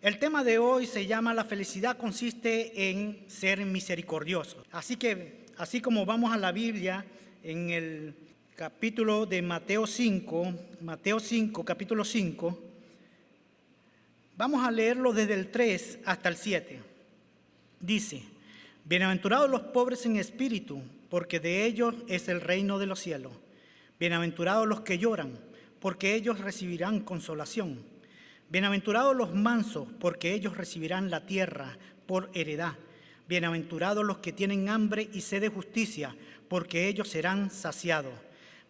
El tema de hoy se llama La felicidad consiste en ser misericordioso. Así que, así como vamos a la Biblia en el capítulo de Mateo 5, capítulo 5, vamos a leerlo desde el 3 hasta el 7. Dice: bienaventurados los pobres en espíritu, porque de ellos es el reino de los cielos. Bienaventurados los que lloran, porque ellos recibirán consolación. Bienaventurados los mansos, porque ellos recibirán la tierra por heredad. Bienaventurados los que tienen hambre y sed de justicia, porque ellos serán saciados.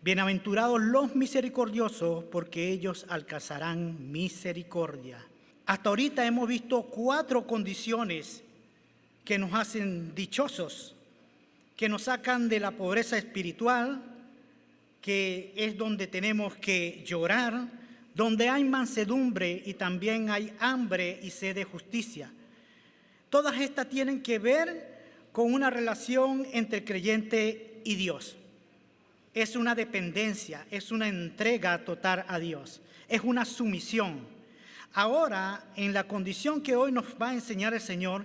Bienaventurados los misericordiosos, porque ellos alcanzarán misericordia. Hasta ahorita hemos visto 4 condiciones que nos hacen dichosos, que nos sacan de la pobreza espiritual, que es donde tenemos que llorar, donde hay mansedumbre y también hay hambre y sed de justicia. Todas estas tienen que ver con una relación entre el creyente y Dios. Es una dependencia, es una entrega total a Dios, es una sumisión. Ahora, en la condición que hoy nos va a enseñar el Señor,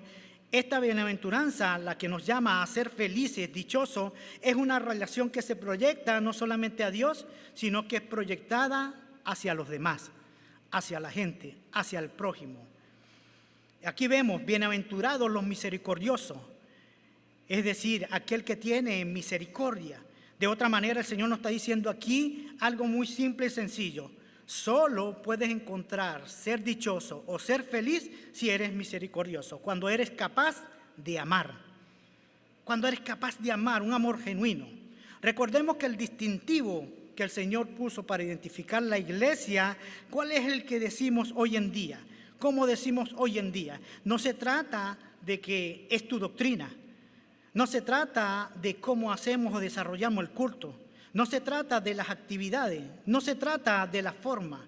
esta bienaventuranza, la que nos llama a ser felices, dichosos, es una relación que se proyecta no solamente a Dios, sino que es proyectada hacia los demás, hacia la gente, hacia el prójimo. Aquí vemos, bienaventurados los misericordiosos, es decir, aquel que tiene misericordia. De otra manera, el Señor nos está diciendo aquí algo muy simple y sencillo. Solo puedes encontrar ser dichoso o ser feliz si eres misericordioso, cuando eres capaz de amar. Cuando eres capaz de amar, un amor genuino. Recordemos que el distintivo que el Señor puso para identificar la iglesia, ¿cuál es el que decimos hoy en día? ¿Cómo decimos hoy en día? No se trata de que es tu doctrina, no se trata de cómo hacemos o desarrollamos el culto, no se trata de las actividades, no se trata de la forma,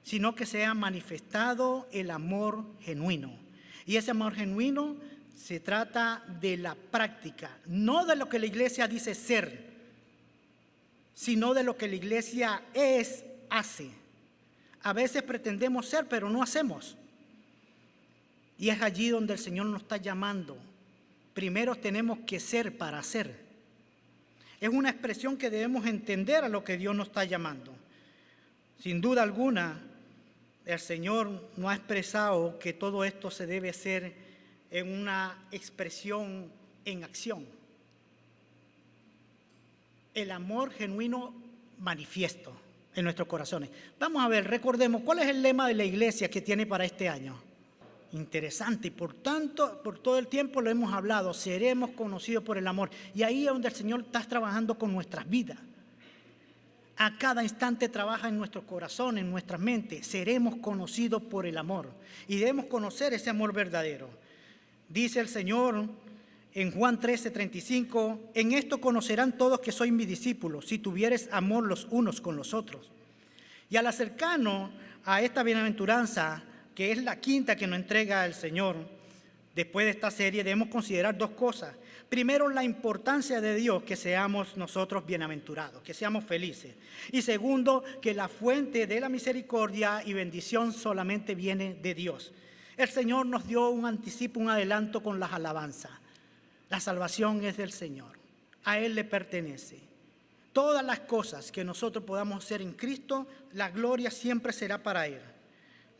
sino que se ha manifestado el amor genuino. Y ese amor genuino se trata de la práctica, no de lo que la iglesia dice ser, sino de lo que la iglesia hace. A veces pretendemos ser, pero no hacemos. Y es allí donde el Señor nos está llamando. Primero tenemos que ser para hacer. Es una expresión que debemos entender a lo que Dios nos está llamando. Sin duda alguna, el Señor nos ha expresado que todo esto se debe hacer en una expresión en acción. El amor genuino manifiesto en nuestros corazones. Vamos a ver, recordemos, ¿cuál es el lema de la iglesia que tiene para este año? Interesante, y por tanto, por todo el tiempo lo hemos hablado, seremos conocidos por el amor. Y ahí es donde el Señor está trabajando con nuestras vidas. A cada instante trabaja en nuestro corazón, en nuestra mente. Seremos conocidos por el amor. Y debemos conocer ese amor verdadero. Dice el Señor en Juan 13:35, en esto conocerán todos que sois mis discípulos, si tuvieres amor los unos con los otros. Y al acercarnos a esta bienaventuranza, que es la quinta que nos entrega el Señor, después de esta serie debemos considerar 2 cosas. Primero, la importancia de Dios, que seamos nosotros bienaventurados, que seamos felices. Y segundo, que la fuente de la misericordia y bendición solamente viene de Dios. El Señor nos dio un anticipo, un adelanto con las alabanzas. La salvación es del Señor, a Él le pertenece. Todas las cosas que nosotros podamos hacer en Cristo, la gloria siempre será para Él.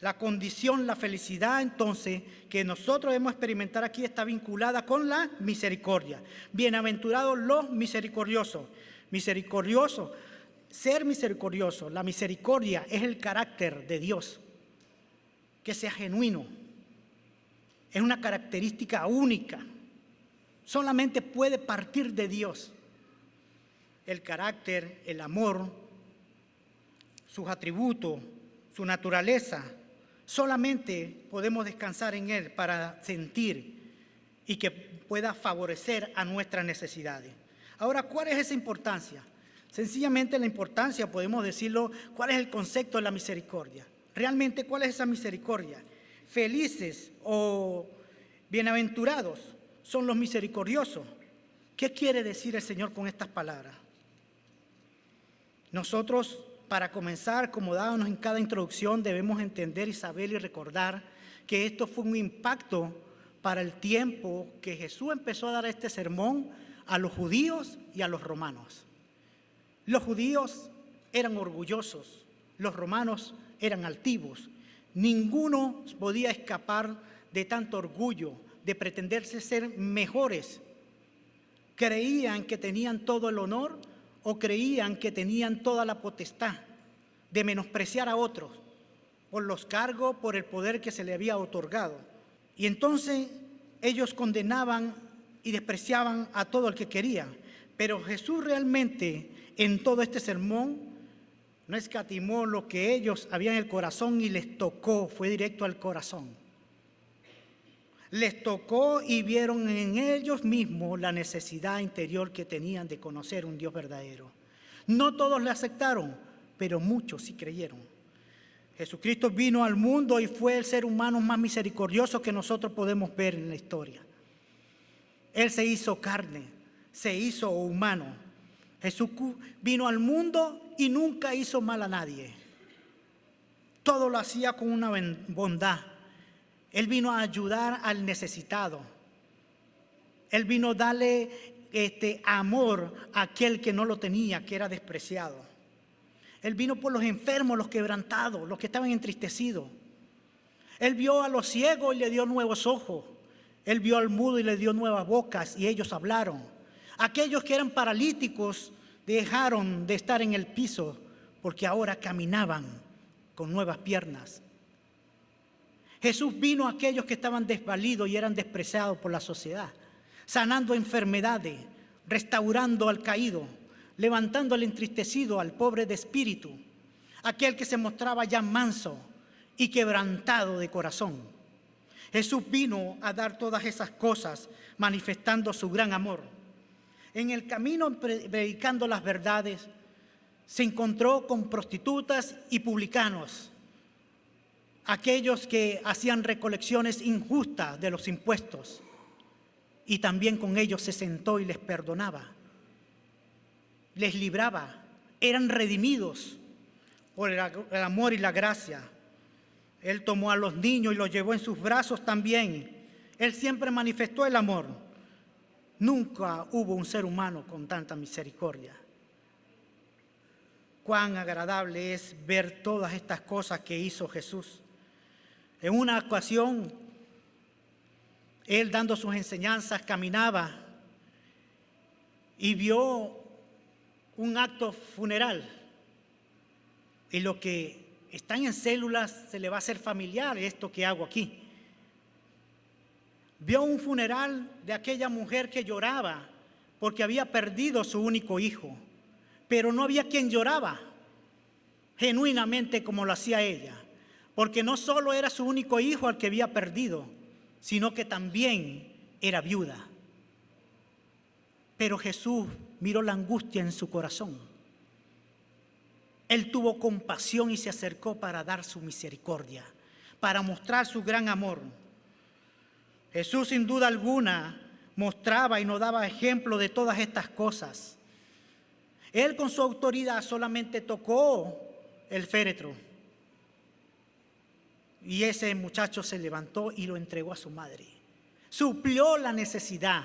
La condición, la felicidad entonces que nosotros debemos experimentar aquí está vinculada con la misericordia. Bienaventurados los misericordiosos. Misericordioso, ser misericordioso, la misericordia es el carácter de Dios. Que sea genuino, es una característica única. Solamente puede partir de Dios. El carácter, el amor, sus atributos, su naturaleza, solamente podemos descansar en Él para sentir y que pueda favorecer a nuestras necesidades. Ahora, ¿cuál es esa importancia? Sencillamente la importancia, podemos decirlo, ¿cuál es el concepto de la misericordia? Realmente, ¿cuál es esa misericordia? Felices o bienaventurados son los misericordiosos. ¿Qué quiere decir el Señor con estas palabras? Nosotros, para comenzar, como dábamos en cada introducción, debemos entender y saber y recordar que esto fue un impacto para el tiempo que Jesús empezó a dar este sermón a los judíos y a los romanos. Los judíos eran orgullosos, los romanos eran altivos. Ninguno podía escapar de tanto orgullo, de pretenderse ser mejores. Creían que tenían todo el honor o creían que tenían toda la potestad de menospreciar a otros por los cargos, por el poder que se le había otorgado. Y entonces ellos condenaban y despreciaban a todo el que querían. Pero Jesús realmente en todo este sermón no escatimó lo que ellos habían en el corazón y les tocó, fue directo al corazón. Les tocó y vieron en ellos mismos la necesidad interior que tenían de conocer un Dios verdadero. No todos le aceptaron, pero muchos sí creyeron. Jesucristo vino al mundo y fue el ser humano más misericordioso que nosotros podemos ver en la historia. Él se hizo carne, se hizo humano. Jesús vino al mundo y nunca hizo mal a nadie. Todo lo hacía con una bondad. Él vino a ayudar al necesitado. Él vino a darle amor a aquel que no lo tenía, que era despreciado. Él vino por los enfermos, los quebrantados, los que estaban entristecidos. Él vio a los ciegos y le dio nuevos ojos. Él vio al mudo y le dio nuevas bocas y ellos hablaron. Aquellos que eran paralíticos dejaron de estar en el piso porque ahora caminaban con nuevas piernas. Jesús vino a aquellos que estaban desvalidos y eran despreciados por la sociedad, sanando enfermedades, restaurando al caído, levantando al entristecido, al pobre de espíritu, aquel que se mostraba ya manso y quebrantado de corazón. Jesús vino a dar todas esas cosas, manifestando su gran amor. En el camino, predicando las verdades, se encontró con prostitutas y publicanos, aquellos que hacían recolecciones injustas de los impuestos, y también con ellos se sentó y les perdonaba, les libraba, eran redimidos por el amor y la gracia. Él tomó a los niños y los llevó en sus brazos también. Él siempre manifestó el amor. Nunca hubo un ser humano con tanta misericordia. Cuán agradable es ver todas estas cosas que hizo Jesús. En una ocasión, él dando sus enseñanzas caminaba y vio un acto funeral. Y lo que están en células se le va a hacer familiar esto que hago aquí. Vio un funeral de aquella mujer que lloraba porque había perdido su único hijo, pero no había quien lloraba genuinamente como lo hacía ella, porque no solo era su único hijo al que había perdido, sino que también era viuda. Pero Jesús miró la angustia en su corazón. Él tuvo compasión y se acercó para dar su misericordia, para mostrar su gran amor. Jesús, sin duda alguna, mostraba y nos daba ejemplo de todas estas cosas. Él con su autoridad solamente tocó el féretro y ese muchacho se levantó y lo entregó a su madre. Suplió la necesidad.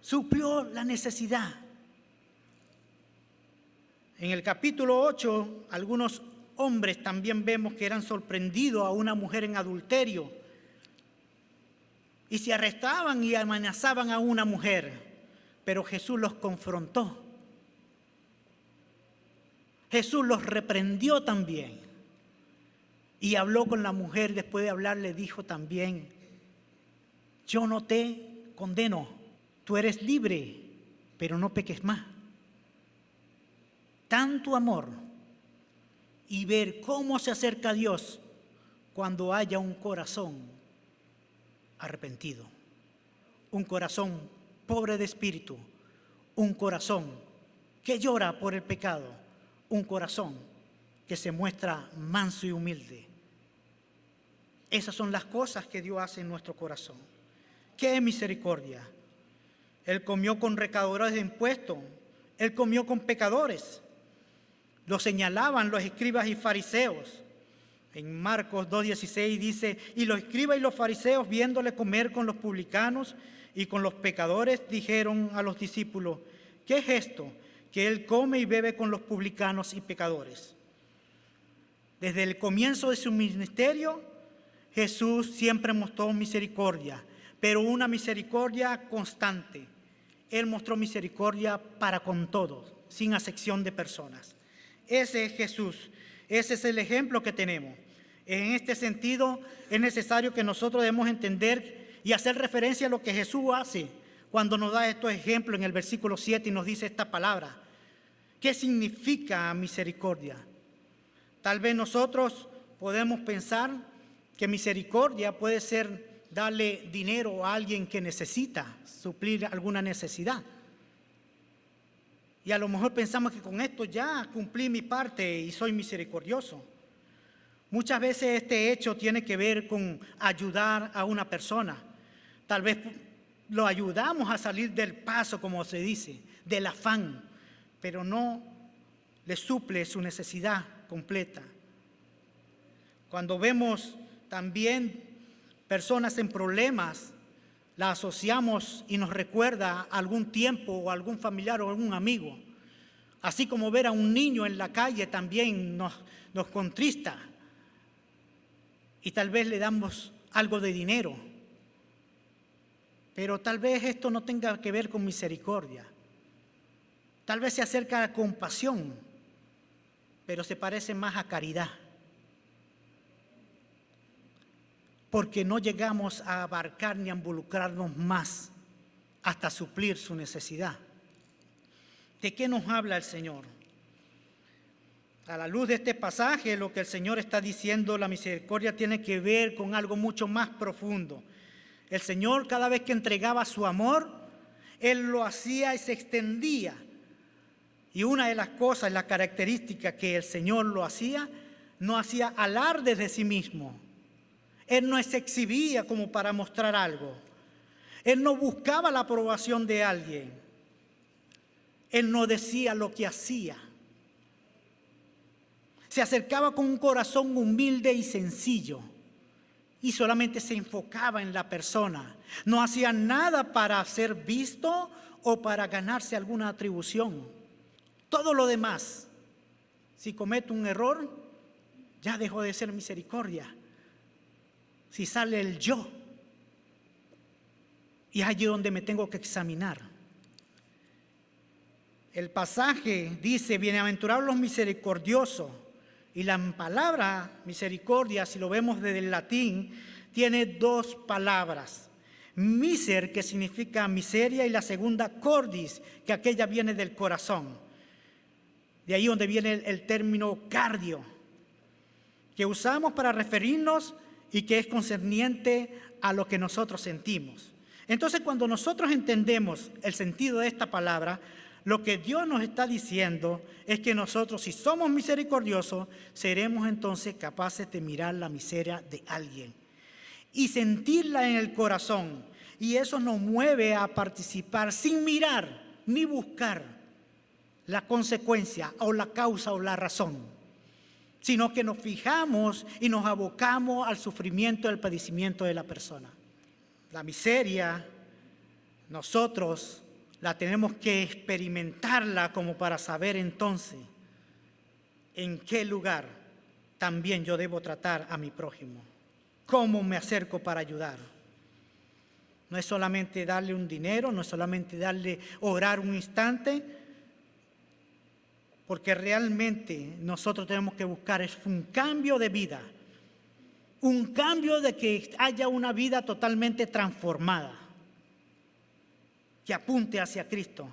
Suplió la necesidad. En el capítulo 8, algunos hombres también vemos que eran sorprendidos a una mujer en adulterio y se arrestaban y amenazaban a una mujer, pero Jesús los confrontó. Jesús los reprendió también y habló con la mujer. Después de hablar le dijo también: yo no te condeno, tú eres libre, pero no peques más. Tanto amor y ver cómo se acerca a Dios cuando haya un corazón arrepentido, un corazón pobre de espíritu, un corazón que llora por el pecado, un corazón que se muestra manso y humilde. Esas son las cosas que Dios hace en nuestro corazón. ¿Qué es misericordia? Él comió con recaudadores de impuestos, Él comió con pecadores. Lo señalaban los escribas y fariseos. En Marcos 2:16 dice: y los escribas y los fariseos, viéndole comer con los publicanos y con los pecadores, dijeron a los discípulos: ¿qué es esto? Que él come y bebe con los publicanos y pecadores. Desde el comienzo de su ministerio, Jesús siempre mostró misericordia, pero una misericordia constante. Él mostró misericordia para con todos, sin acepción de personas. Ese es Jesús. Ese es el ejemplo que tenemos. En este sentido, es necesario que nosotros debemos entender y hacer referencia a lo que Jesús hace cuando nos da estos ejemplos en el versículo 7 y nos dice esta palabra. ¿Qué significa misericordia? Tal vez nosotros podemos pensar que misericordia puede ser darle dinero a alguien que necesita, suplir alguna necesidad. Y a lo mejor pensamos que con esto ya cumplí mi parte y soy misericordioso. Muchas veces este hecho tiene que ver con ayudar a una persona. Tal vez lo ayudamos a salir del paso, como se dice, del afán, pero no le suple su necesidad completa. Cuando vemos también personas en problemas, la asociamos y nos recuerda a algún tiempo o a algún familiar o a algún amigo. Así como ver a un niño en la calle también nos contrista. Y tal vez le damos algo de dinero. Pero tal vez esto no tenga que ver con misericordia. Tal vez se acerca a compasión, pero se parece más a caridad. Porque no llegamos a abarcar ni a involucrarnos más hasta suplir su necesidad. ¿De qué nos habla el Señor? A la luz de este pasaje, lo que el Señor está diciendo, la misericordia tiene que ver con algo mucho más profundo. El Señor, cada vez que entregaba su amor, Él lo hacía y se extendía. Y una de las cosas, la característica que el Señor lo hacía, no hacía alarde de sí mismo. Él no se exhibía como para mostrar algo. Él no buscaba la aprobación de alguien. Él no decía lo que hacía. Se acercaba con un corazón humilde y sencillo y solamente se enfocaba en la persona. No hacía nada para ser visto o para ganarse alguna atribución. Todo lo demás, si cometo un error, ya dejó de ser misericordia. Si sale el yo, y es allí donde me tengo que examinar. El pasaje dice: bienaventurados los misericordiosos. Y la palabra misericordia, si lo vemos desde el latín, tiene dos palabras. Miser, que significa miseria, y la segunda cordis, que aquella viene del corazón. De ahí donde viene el término cardio, que usamos para referirnos y que es concerniente a lo que nosotros sentimos. Entonces, cuando nosotros entendemos el sentido de esta palabra, lo que Dios nos está diciendo es que nosotros, si somos misericordiosos, seremos entonces capaces de mirar la miseria de alguien y sentirla en el corazón. Y eso nos mueve a participar sin mirar ni buscar la consecuencia o la causa o la razón, sino que nos fijamos y nos abocamos al sufrimiento y al padecimiento de la persona. La miseria, nosotros la tenemos que experimentarla como para saber entonces en qué lugar también yo debo tratar a mi prójimo. ¿Cómo me acerco para ayudar? No es solamente darle un dinero, no es solamente darle orar un instante, porque realmente nosotros tenemos que buscar es un cambio de vida, un cambio de que haya una vida totalmente transformada, que apunte hacia Cristo.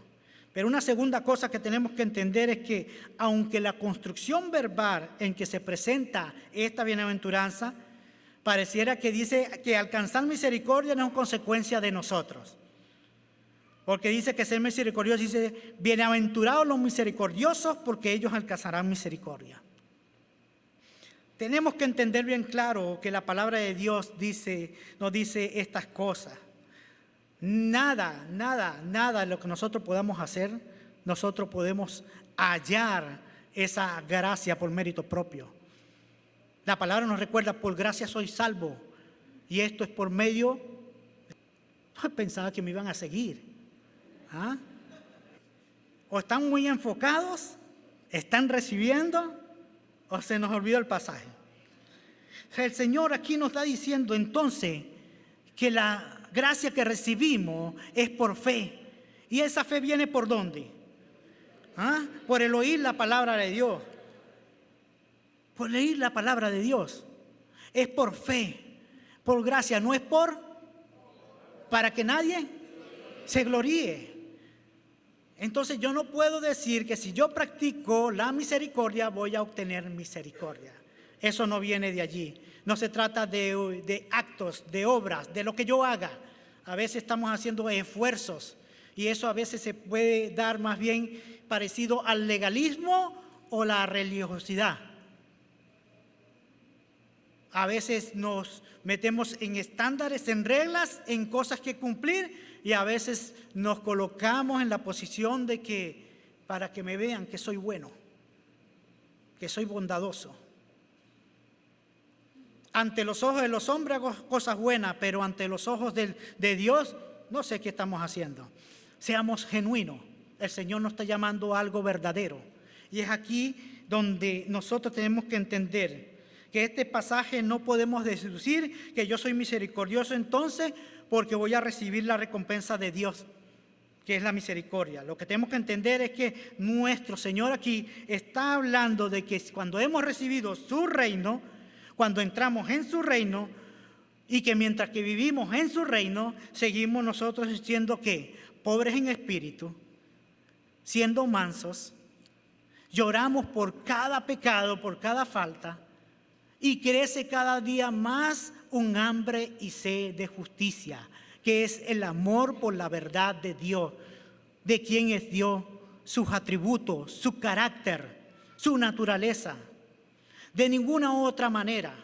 Pero una segunda cosa que tenemos que entender es que aunque la construcción verbal en que se presenta esta bienaventuranza pareciera que dice que alcanzar misericordia no es consecuencia de nosotros, porque dice que ser misericordioso, dice bienaventurados los misericordiosos porque ellos alcanzarán misericordia. Tenemos que entender bien claro que la palabra de Dios nos dice estas cosas. Nada de lo que nosotros podamos hacer, nosotros podemos hallar esa gracia por mérito propio. La palabra nos recuerda, por gracia soy salvo. Y esto es por medio, pensaba que me iban a seguir. ¿Ah? O están muy enfocados, están recibiendo, o se nos olvidó el pasaje. El Señor aquí nos está diciendo entonces que la gracia que recibimos es por fe. ¿Y esa fe viene por dónde? ¿Ah? Por el oír la palabra de Dios. Por oír la palabra de Dios. Es por fe, por gracia, no es para que nadie se gloríe. Entonces yo no puedo decir que si yo practico la misericordia voy a obtener misericordia. Eso no viene de allí. No se trata de actos, de obras, de lo que yo haga. A veces estamos haciendo esfuerzos y eso a veces se puede dar más bien parecido al legalismo o la religiosidad. A veces nos metemos en estándares, en reglas, en cosas que cumplir y a veces nos colocamos en la posición de que para que me vean que soy bueno, que soy bondadoso. Ante los ojos de los hombres hago cosas buenas, pero ante los ojos de Dios no sé qué estamos haciendo. Seamos genuinos. El Señor nos está llamando a algo verdadero. Y es aquí donde nosotros tenemos que entender que este pasaje no podemos deducir que yo soy misericordioso entonces porque voy a recibir la recompensa de Dios, que es la misericordia. Lo que tenemos que entender es que nuestro Señor aquí está hablando de que cuando hemos recibido su reino, cuando entramos en su reino, y que mientras que vivimos en su reino, seguimos nosotros siendo ¿qué? Pobres en espíritu, siendo mansos, lloramos por cada pecado, por cada falta, y crece cada día más un hambre y sed de justicia, que es el amor por la verdad de Dios, de quién es Dios, sus atributos, su carácter, su naturaleza. De ninguna otra manera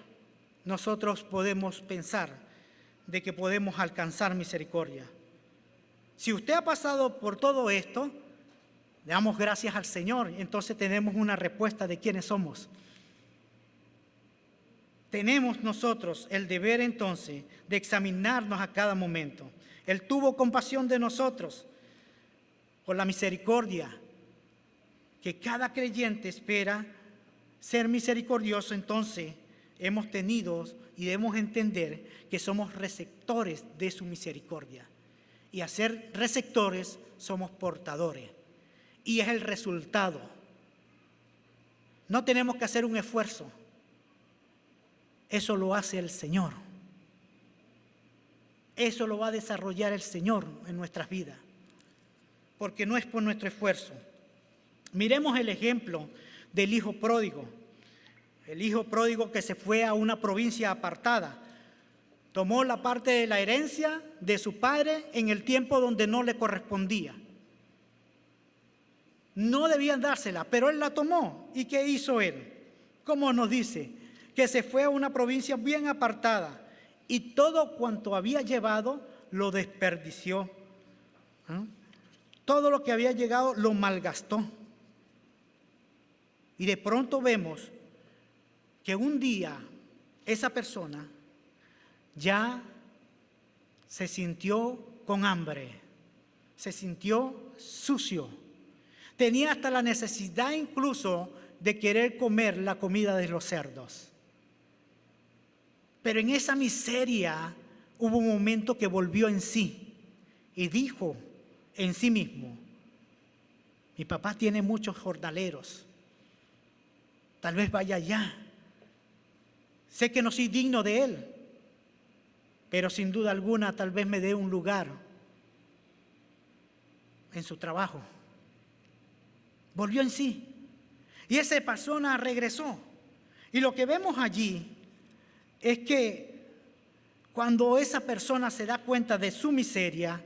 nosotros podemos pensar de que podemos alcanzar misericordia. Si usted ha pasado por todo esto, le damos gracias al Señor, entonces tenemos una respuesta de quiénes somos. Tenemos nosotros el deber entonces de examinarnos a cada momento. Él tuvo compasión de nosotros por la misericordia que cada creyente espera ser misericordioso. Entonces hemos tenido y debemos entender que somos receptores de su misericordia. Y al ser receptores somos portadores. Y es el resultado. No tenemos que hacer un esfuerzo. Eso lo hace el Señor. Eso lo va a desarrollar el Señor en nuestras vidas. Porque no es por nuestro esfuerzo. Miremos el ejemplo del hijo pródigo. El hijo pródigo que se fue a una provincia apartada. Tomó la parte de la herencia de su padre en el tiempo donde no le correspondía. No debían dársela, pero él la tomó. ¿Y qué hizo él? ¿Cómo nos dice? Que se fue a una provincia bien apartada y todo cuanto había llevado lo desperdició. Todo lo que había llegado lo malgastó. Y de pronto vemos que un día esa persona ya se sintió con hambre, se sintió sucio. Tenía hasta la necesidad incluso de querer comer la comida de los cerdos. Pero en esa miseria hubo un momento que volvió en sí y dijo en sí mismo: mi papá tiene muchos jornaleros, tal vez vaya allá. Sé que no soy digno de él, pero sin duda alguna tal vez me dé un lugar en su trabajo. Volvió en sí y esa persona regresó. Y lo que vemos allí es que cuando esa persona se da cuenta de su miseria,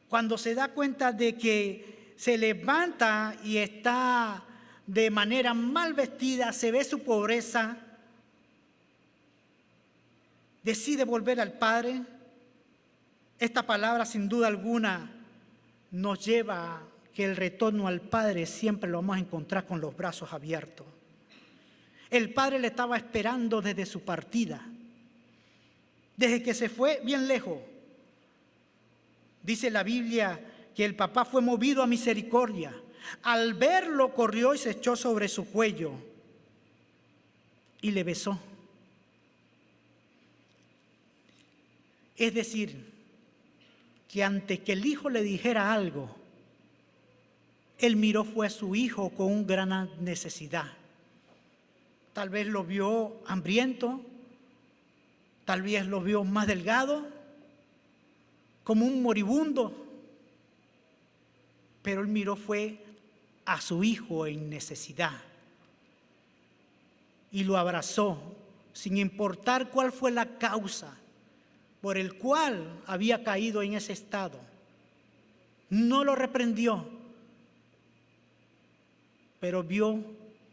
cuando se da cuenta de que se levanta y está de manera mal vestida, se ve su pobreza, decide volver al Padre. Esta palabra sin duda alguna nos lleva a que el retorno al Padre siempre lo vamos a encontrar con los brazos abiertos. El padre le estaba esperando desde su partida, desde que se fue bien lejos. Dice la Biblia que el papá fue movido a misericordia. Al verlo, corrió y se echó sobre su cuello y le besó. Es decir, que antes que el hijo le dijera algo, él miró fue a su hijo con una gran necesidad. Tal vez lo vio hambriento, tal vez lo vio más delgado, como un moribundo, pero él miró fue a su hijo en necesidad y lo abrazó sin importar cuál fue la causa por el cual había caído en ese estado. No lo reprendió, pero vio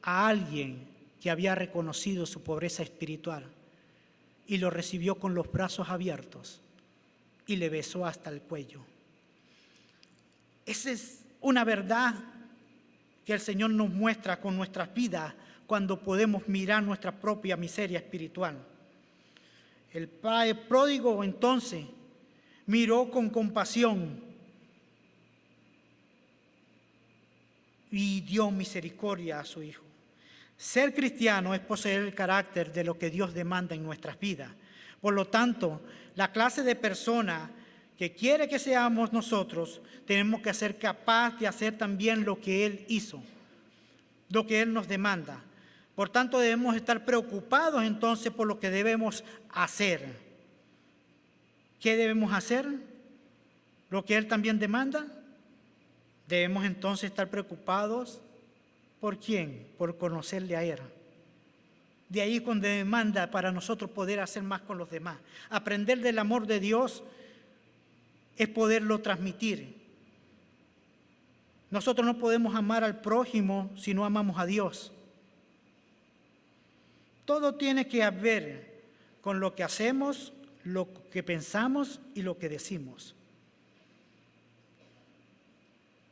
a alguien que había reconocido su pobreza espiritual y lo recibió con los brazos abiertos y le besó hasta el cuello. Esa es una verdad que el Señor nos muestra con nuestras vidas cuando podemos mirar nuestra propia miseria espiritual. El padre pródigo entonces miró con compasión y dio misericordia a su hijo. Ser cristiano es poseer el carácter de lo que Dios demanda en nuestras vidas. Por lo tanto, la clase de persona que quiere que seamos nosotros, tenemos que ser capaces de hacer también lo que Él hizo, lo que Él nos demanda. Por tanto, debemos estar preocupados entonces por lo que debemos hacer. ¿Qué debemos hacer? ¿Lo que Él también demanda? Debemos entonces estar preocupados. ¿Por quién? Por conocerle a Él. De ahí cuando demanda para nosotros poder hacer más con los demás. Aprender del amor de Dios es poderlo transmitir. Nosotros no podemos amar al prójimo si no amamos a Dios. Todo tiene que ver con lo que hacemos, lo que pensamos y lo que decimos.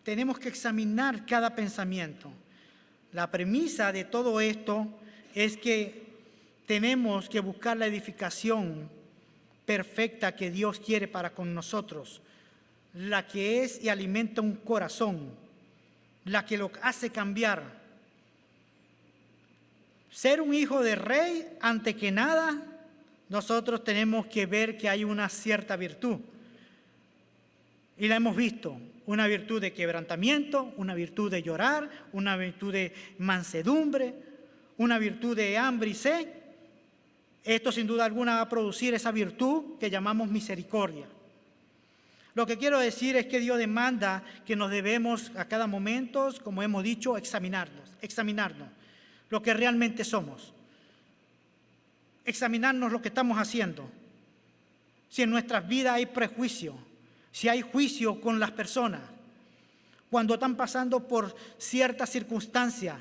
Tenemos que examinar cada pensamiento. La premisa de todo esto es que tenemos que buscar la edificación perfecta que Dios quiere para con nosotros, la que es y alimenta un corazón, la que lo hace cambiar. Ser un hijo de rey, antes que nada, nosotros tenemos que ver que hay una cierta virtud. Y la hemos visto, una virtud de quebrantamiento, una virtud de llorar, una virtud de mansedumbre, una virtud de hambre y sed. Esto sin duda alguna va a producir esa virtud que llamamos misericordia. Lo que quiero decir es que Dios demanda que nos debemos a cada momento, como hemos dicho, examinarnos, lo que realmente somos. Examinarnos lo que estamos haciendo. Si en nuestras vidas hay prejuicio, si hay juicio con las personas, cuando están pasando por ciertas circunstancias,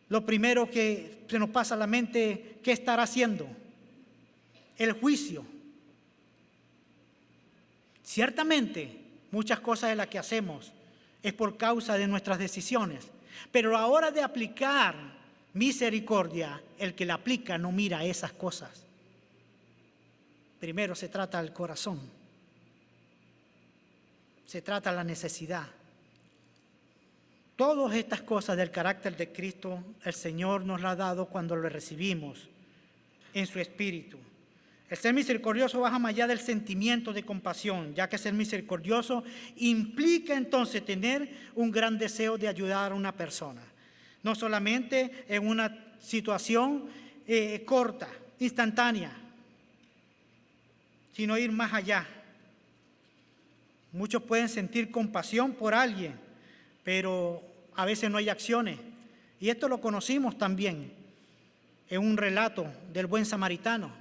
lo primero que se nos pasa a la mente, ¿qué estará haciendo? El juicio. Ciertamente, muchas cosas de las que hacemos es por causa de nuestras decisiones, pero a la hora de aplicar misericordia, el que la aplica no mira esas cosas. Primero se trata del corazón, se trata de la necesidad. Todas estas cosas del carácter de Cristo, el Señor nos las ha dado cuando lo recibimos en su Espíritu. El ser misericordioso va más allá del sentimiento de compasión, ya que ser misericordioso implica entonces tener un gran deseo de ayudar a una persona. No solamente en una situación corta, instantánea, sino ir más allá. Muchos pueden sentir compasión por alguien, pero a veces no hay acciones. Y esto lo conocimos también en un relato del buen samaritano.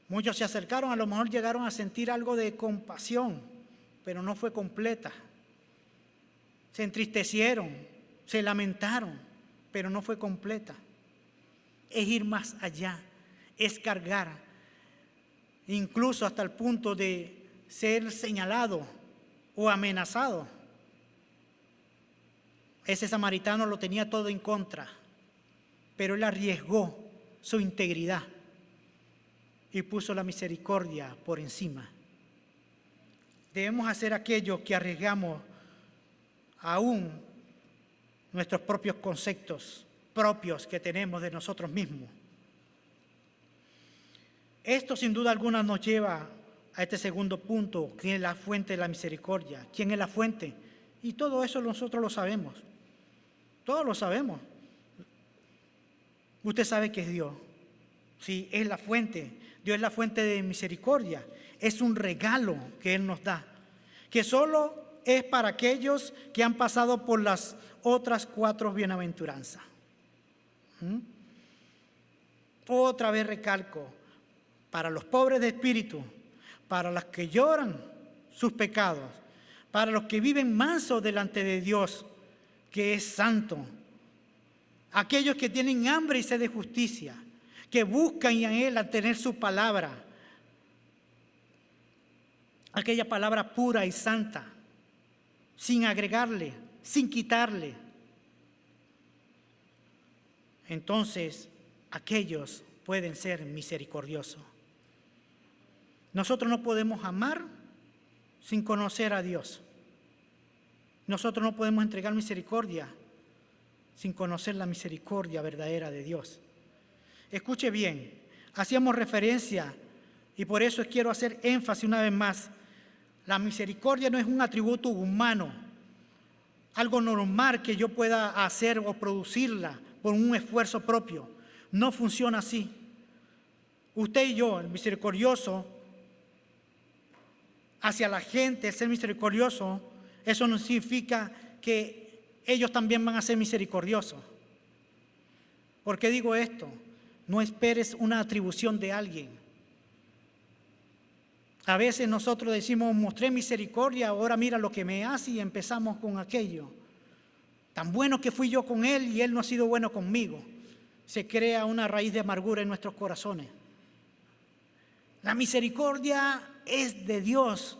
Muchos se acercaron, a lo mejor llegaron a sentir algo de compasión, pero no fue completa. Se entristecieron, se lamentaron, pero no fue completa. Es ir más allá, es cargar, incluso hasta el punto de ser señalado o amenazado. Ese samaritano lo tenía todo en contra. pero Él arriesgó su integridad y puso la misericordia por encima. Debemos hacer aquello que arriesgamos aún nuestros propios conceptos propios que tenemos de nosotros mismos. Esto sin duda alguna nos lleva a este segundo punto, ¿quién es la fuente de la misericordia? ¿Quién es la fuente? Y todo eso nosotros lo sabemos. Todos lo sabemos. Usted sabe que es Dios. Sí, es la fuente. Dios es la fuente de misericordia. Es un regalo que Él nos da, que solo es para aquellos que han pasado por las otras 4 bienaventuranzas. Otra vez recalco, para los pobres de espíritu, para los que lloran sus pecados, para los que viven mansos delante de Dios, que es santo, aquellos que tienen hambre y sed de justicia, que buscan en Él a tener su palabra, aquella palabra pura y santa, sin agregarle, sin quitarle. Entonces, aquellos pueden ser misericordiosos. Nosotros no podemos amar sin conocer a Dios. Nosotros no podemos entregar misericordia sin conocer la misericordia verdadera de Dios. Escuche bien, hacíamos referencia y por eso quiero hacer énfasis una vez más. La misericordia no es un atributo humano, algo normal que yo pueda hacer o producirla por un esfuerzo propio. No funciona así. Usted y yo, el misericordioso, hacia la gente, el ser misericordioso, eso no significa que ellos también van a ser misericordiosos. ¿Por qué digo esto? No esperes una atribución de alguien. A veces nosotros decimos, mostré misericordia, ahora mira lo que me hace y empezamos con aquello. Tan bueno que fui yo con él y él no ha sido bueno conmigo. Se crea una raíz de amargura en nuestros corazones. La misericordia es de Dios.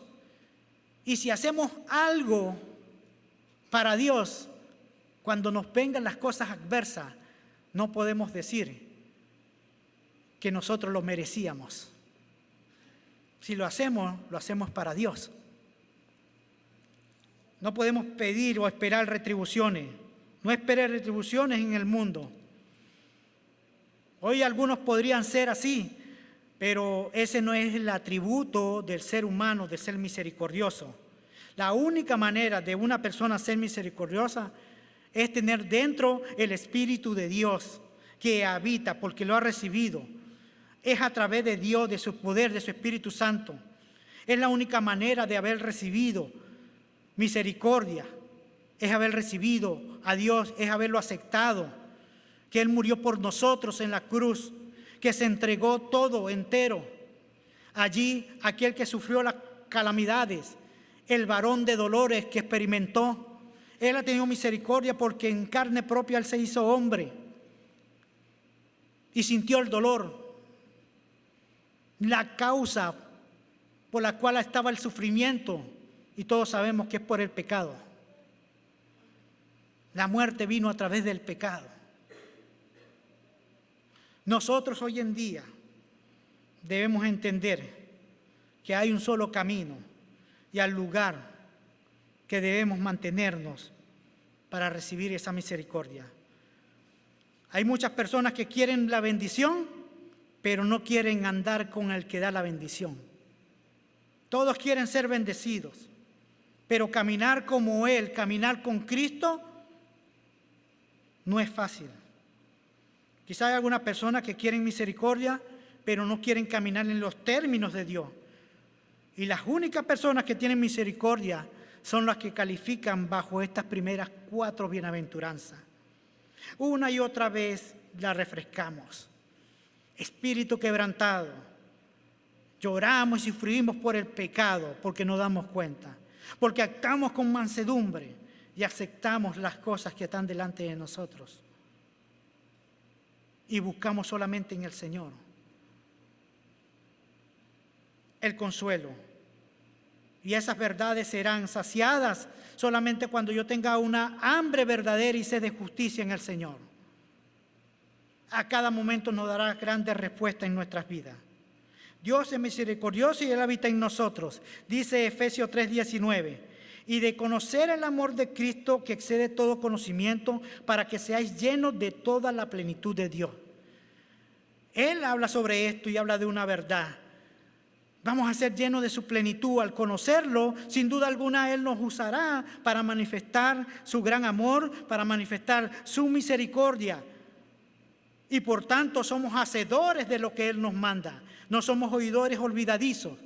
Y si hacemos algo para Dios, cuando nos vengan las cosas adversas, no podemos decir que nosotros lo merecíamos. Si lo hacemos para Dios. No podemos pedir o esperar retribuciones. No esperes retribuciones en el mundo. Hoy algunos podrían ser así, pero ese no es el atributo del ser humano, de ser misericordioso. La única manera de una persona ser misericordiosa es tener dentro el Espíritu de Dios que habita porque lo ha recibido. Es a través de Dios, de su poder, de su Espíritu Santo. Es la única manera de haber recibido misericordia. Es haber recibido a Dios, es haberlo aceptado. Que Él murió por nosotros en la cruz, que se entregó todo entero. Allí, aquel que sufrió las calamidades, el varón de dolores que experimentó, Él ha tenido misericordia porque en carne propia Él se hizo hombre y sintió el dolor. La causa por la cual estaba el sufrimiento, y todos sabemos que es por el pecado. La muerte vino a través del pecado. Nosotros hoy en día debemos entender que hay un solo camino y al lugar que debemos mantenernos para recibir esa misericordia. Hay muchas personas que quieren la bendición, pero no quieren andar con el que da la bendición. Todos quieren ser bendecidos, pero caminar como Él, caminar con Cristo, no es fácil. Quizá hay algunas personas que quieren misericordia, pero no quieren caminar en los términos de Dios. Y las únicas personas que tienen misericordia son las que califican bajo estas primeras 4 bienaventuranzas. Una y otra vez la refrescamos. Espíritu quebrantado. Lloramos y sufrimos por el pecado porque no damos cuenta. Porque actuamos con mansedumbre y aceptamos las cosas que están delante de nosotros. Y buscamos solamente en el Señor el consuelo. Y esas verdades serán saciadas solamente cuando yo tenga una hambre verdadera y sed de justicia en el Señor. a cada momento nos dará grandes respuestas en nuestras vidas. Dios es misericordioso y Él habita en nosotros. Dice Efesios 3:19. Y de conocer el amor de Cristo que excede todo conocimiento, para que seáis llenos de toda la plenitud de Dios. Él habla sobre esto y habla de una verdad. Vamos a ser llenos de su plenitud. Al conocerlo, sin duda alguna, Él nos usará para manifestar su gran amor, para manifestar su misericordia. Y por tanto somos hacedores de lo que Él nos manda. No somos oidores olvidadizos,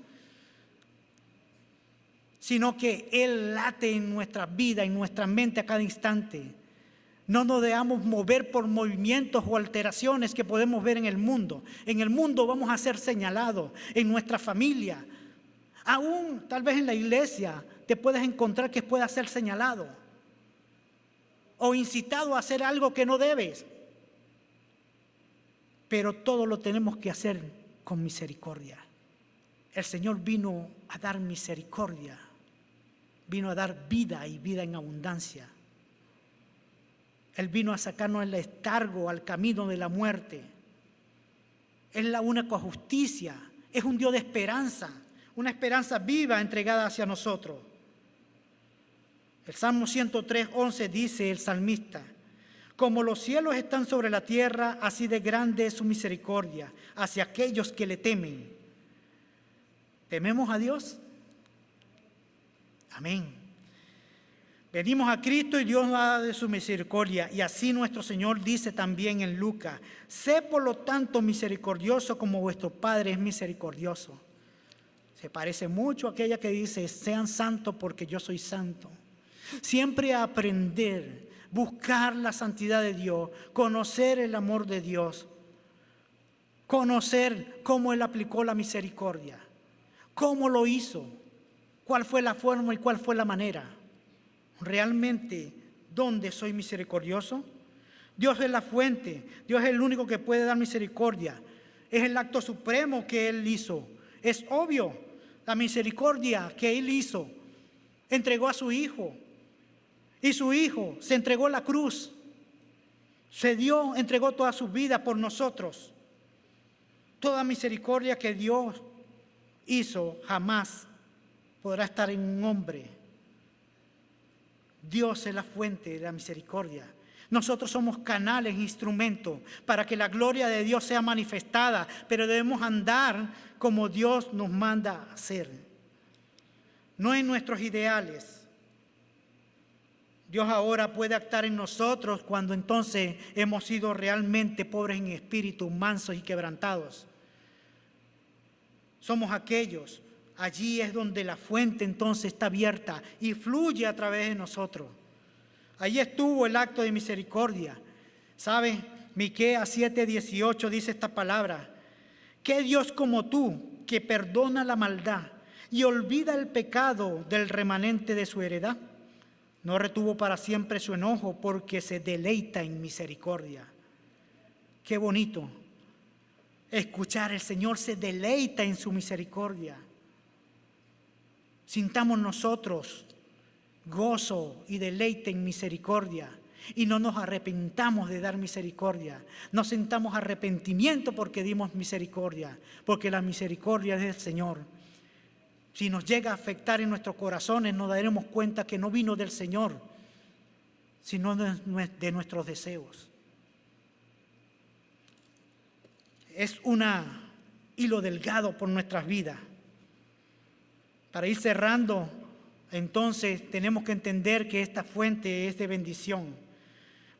sino que Él late en nuestra vida, en nuestra mente a cada instante. No nos dejamos mover por movimientos o alteraciones que podemos ver en el mundo. En el mundo vamos a ser señalados, en nuestra familia. Aún tal vez en la iglesia te puedes encontrar que puedas ser señalado o incitado a hacer algo que no debes. Pero todo lo tenemos que hacer con misericordia. El Señor vino a dar misericordia, vino a dar vida y vida en abundancia. Él vino a sacarnos el letargo al camino de la muerte. Es la única justicia, es un Dios de esperanza, una esperanza viva entregada hacia nosotros. El Salmo 103:11 dice el salmista: como los cielos están sobre la tierra, así de grande es su misericordia hacia aquellos que le temen. ¿Tememos a Dios? Amén. Venimos a Cristo y Dios nos da de su misericordia. Y así nuestro Señor dice también en Lucas: sé por lo tanto misericordioso como vuestro Padre es misericordioso. Se parece mucho a aquella que dice: sean santos porque yo soy santo. Siempre aprender, buscar la santidad de Dios, conocer el amor de Dios, conocer cómo Él aplicó la misericordia, cómo lo hizo, cuál fue la forma y cuál fue la manera. Realmente, ¿dónde soy misericordioso? Dios es la fuente, Dios es el único que puede dar misericordia. Es el acto supremo que Él hizo. Es obvio, la misericordia que Él hizo. Entregó a su Hijo. Y su Hijo se entregó a la cruz. Se dio, entregó toda su vida por nosotros. Toda misericordia que Dios hizo jamás podrá estar en un hombre. Dios es la fuente de la misericordia. Nosotros somos canales, instrumentos para que la gloria de Dios sea manifestada, pero debemos andar como Dios nos manda hacer, no en nuestros ideales. Dios ahora puede actuar en nosotros cuando entonces hemos sido realmente pobres en espíritu, mansos y quebrantados. Somos aquellos. Allí es donde la fuente entonces está abierta y fluye a través de nosotros. Allí estuvo el acto de misericordia. ¿Sabe? Miqueas 7:18 dice esta palabra: ¿qué Dios como tú que perdona la maldad y olvida el pecado del remanente de su heredad? No retuvo para siempre su enojo, porque se deleita en misericordia. Qué bonito escuchar: el Señor se deleita en su misericordia. Sintamos nosotros gozo y deleite en misericordia y no nos arrepentamos de dar misericordia. No sintamos arrepentimiento porque dimos misericordia, porque la misericordia es del Señor. Si nos llega a afectar en nuestros corazones, nos daremos cuenta que no vino del Señor, sino de nuestros deseos. Es un hilo delgado por nuestras vidas. Para ir cerrando, entonces tenemos que entender que esta fuente es de bendición.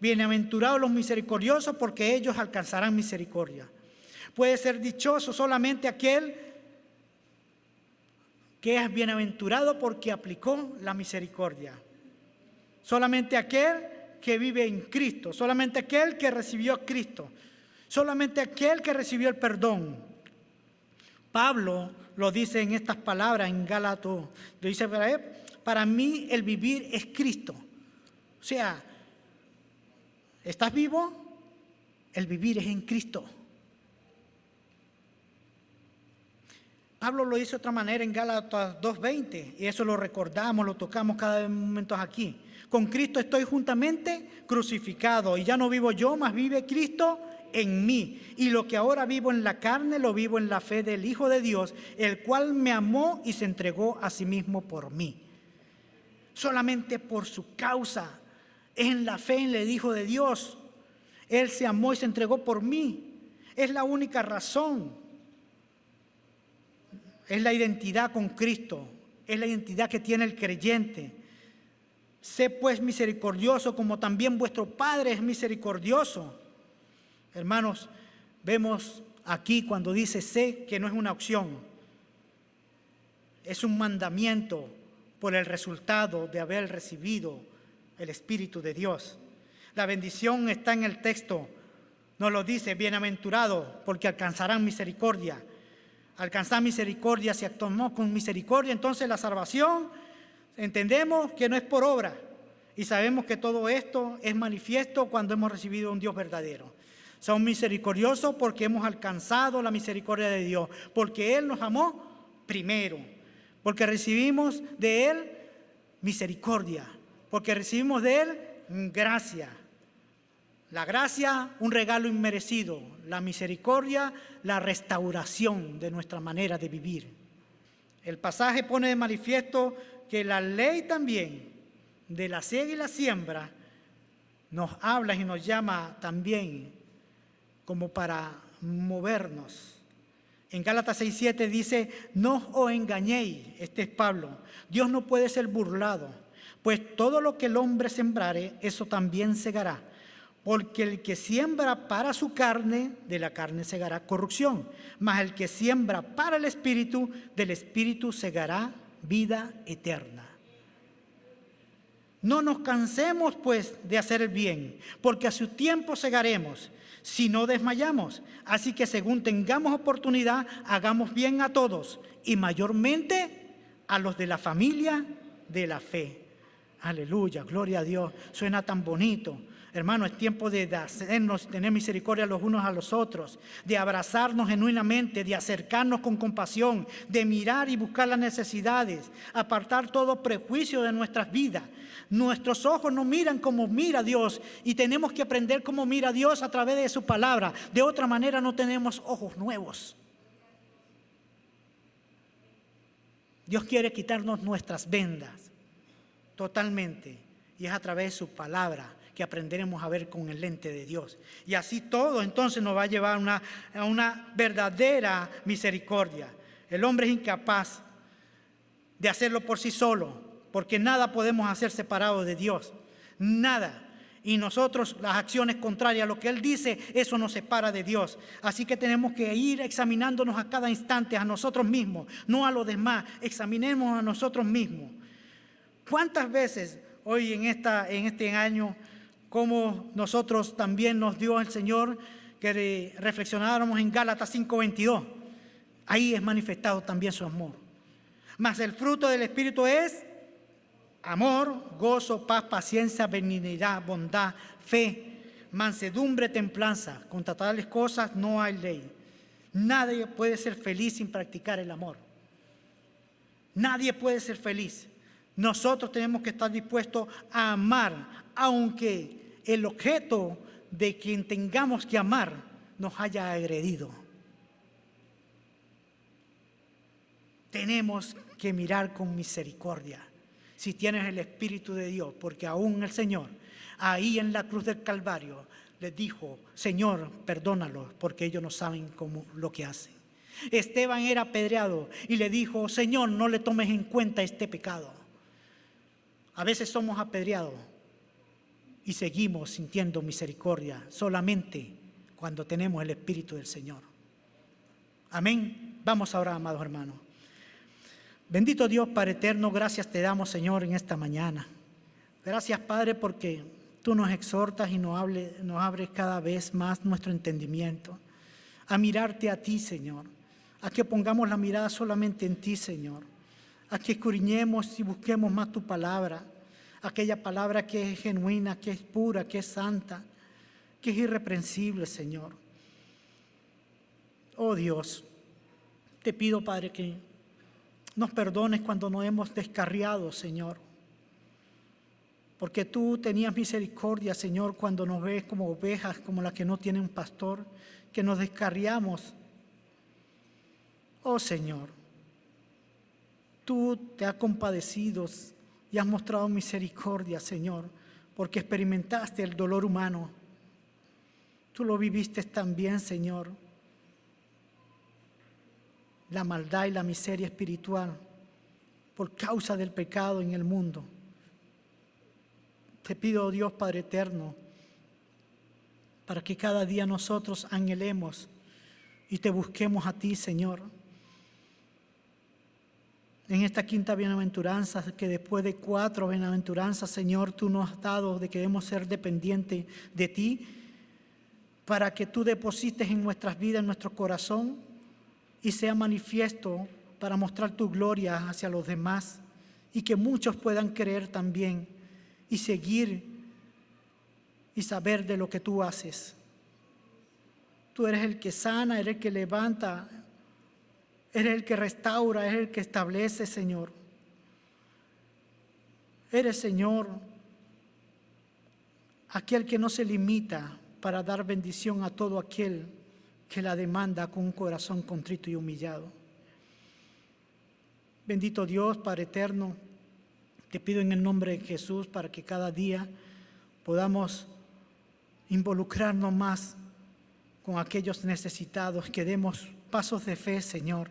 Bienaventurados los misericordiosos, porque ellos alcanzarán misericordia. Puede ser dichoso solamente aquel que es bienaventurado porque aplicó la misericordia. Solamente aquel que vive en Cristo, solamente aquel que recibió a Cristo, solamente aquel que recibió el perdón. Pablo lo dice en estas palabras en Gálatas, lo dice: para mí el vivir es Cristo. O sea, ¿estás vivo? El vivir es en Cristo. Pablo lo dice de otra manera en Gálatas 2:20, y eso lo recordamos, lo tocamos cada momento aquí. Con Cristo estoy juntamente crucificado, y ya no vivo yo, mas vive Cristo en mí. Y lo que ahora vivo en la carne, lo vivo en la fe del Hijo de Dios, el cual me amó y se entregó a sí mismo por mí. Solamente por su causa, en la fe en el Hijo de Dios, Él se amó y se entregó por mí. Es la única razón. Es la identidad con Cristo. Es la identidad que tiene el creyente. Sé pues misericordioso como también vuestro Padre es misericordioso. Hermanos, vemos aquí cuando dice sé que no es una opción. Es un mandamiento por el resultado de haber recibido el Espíritu de Dios. La bendición está en el texto. Nos lo dice, bienaventurados porque alcanzarán misericordia. Alcanzar misericordia, si actuamos con misericordia, entonces la salvación entendemos que no es por obra. Y sabemos que todo esto es manifiesto cuando hemos recibido un Dios verdadero. Somos misericordiosos porque hemos alcanzado la misericordia de Dios, porque Él nos amó primero, porque recibimos de Él misericordia, porque recibimos de Él gracia. La gracia, un regalo inmerecido. La misericordia, la restauración de nuestra manera de vivir. El pasaje pone de manifiesto que la ley también de la siega y la siembra nos habla y nos llama también como para movernos. En Gálatas 6:7 dice, no os engañéis, este es Pablo, Dios no puede ser burlado, pues todo lo que el hombre sembrare, eso también segará. Porque el que siembra para su carne, de la carne segará corrupción, mas el que siembra para el Espíritu, del Espíritu segará vida eterna. No nos cansemos, pues, de hacer el bien, porque a su tiempo segaremos, si no desmayamos. Así que según tengamos oportunidad, hagamos bien a todos, y mayormente a los de la familia de la fe. Aleluya, gloria a Dios. Suena tan bonito. Hermano, es tiempo de hacernos, tener misericordia los unos a los otros, de abrazarnos genuinamente, de acercarnos con compasión, de mirar y buscar las necesidades, apartar todo prejuicio de nuestras vidas. Nuestros ojos no miran como mira Dios y tenemos que aprender cómo mira Dios a través de su palabra. De otra manera no tenemos ojos nuevos. Dios quiere quitarnos nuestras vendas totalmente y es a través de su palabra que aprenderemos a ver con el lente de Dios. Y así todo entonces nos va a llevar a una verdadera misericordia. El hombre es incapaz de hacerlo por sí solo, porque nada podemos hacer separado de Dios. Nada. Y nosotros, las acciones contrarias a lo que Él dice, eso nos separa de Dios. Así que tenemos que ir examinándonos a cada instante, a nosotros mismos, no a los demás. Examinemos a nosotros mismos. ¿Cuántas veces hoy en este año, como nosotros también nos dio el Señor que reflexionáramos en Gálatas 5:22? Ahí es manifestado también su amor. Mas el fruto del Espíritu es amor, gozo, paz, paciencia, benignidad, bondad, fe, mansedumbre, templanza. Contra tales cosas no hay ley. Nadie puede ser feliz sin practicar el amor. Nadie puede ser feliz. Nosotros tenemos que estar dispuestos a amar, aunque el objeto de quien tengamos que amar nos haya agredido. Tenemos que mirar con misericordia. Si tienes el Espíritu de Dios, porque aún el Señor, ahí en la cruz del Calvario, les dijo, Señor, perdónalos, porque ellos no saben lo que hacen. Esteban era apedreado y le dijo, Señor, no le tomes en cuenta este pecado. A veces somos apedreados y seguimos sintiendo misericordia solamente cuando tenemos el Espíritu del Señor. Amén. Vamos ahora, amados hermanos. Bendito Dios, Padre eterno, gracias te damos, Señor, en esta mañana. Gracias, Padre, porque tú nos exhortas y nos abres cada vez más nuestro entendimiento a mirarte a ti, Señor, a que pongamos la mirada solamente en ti, Señor, a que escudriñemos y busquemos más tu palabra, aquella palabra que es genuina, que es pura, que es santa, que es irreprensible, Señor. Oh Dios, te pido, Padre, que nos perdones cuando nos hemos descarriado, Señor, porque tú tenías misericordia, Señor, cuando nos ves como ovejas, como las que no tienen un pastor, que nos descarriamos. Oh Señor, tú te has compadecido y has mostrado misericordia, Señor, porque experimentaste el dolor humano. Tú lo viviste también, Señor, la maldad y la miseria espiritual por causa del pecado en el mundo. Te pido, Dios Padre eterno, para que cada día nosotros anhelemos y te busquemos a ti, Señor. En esta quinta bienaventuranza, que después de 4 bienaventuranzas, Señor, tú nos has dado de que debemos ser dependientes de ti, para que tú deposites en nuestras vidas, en nuestro corazón, y sea manifiesto para mostrar tu gloria hacia los demás, y que muchos puedan creer también y seguir y saber de lo que tú haces. Tú eres el que sana, eres el que levanta, eres el que restaura, eres el que establece, Señor. Eres, Señor, aquel que no se limita para dar bendición a todo aquel que la demanda con un corazón contrito y humillado. Bendito Dios, Padre eterno, te pido en el nombre de Jesús para que cada día podamos involucrarnos más con aquellos necesitados, que demos pasos de fe, Señor.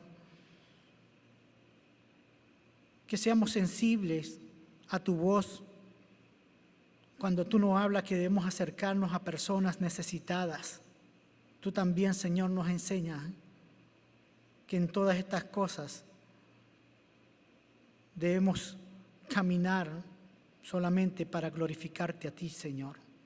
Que seamos sensibles a tu voz cuando tú nos hablas que debemos acercarnos a personas necesitadas. Tú también, Señor, nos enseñas que en todas estas cosas debemos caminar solamente para glorificarte a ti, Señor.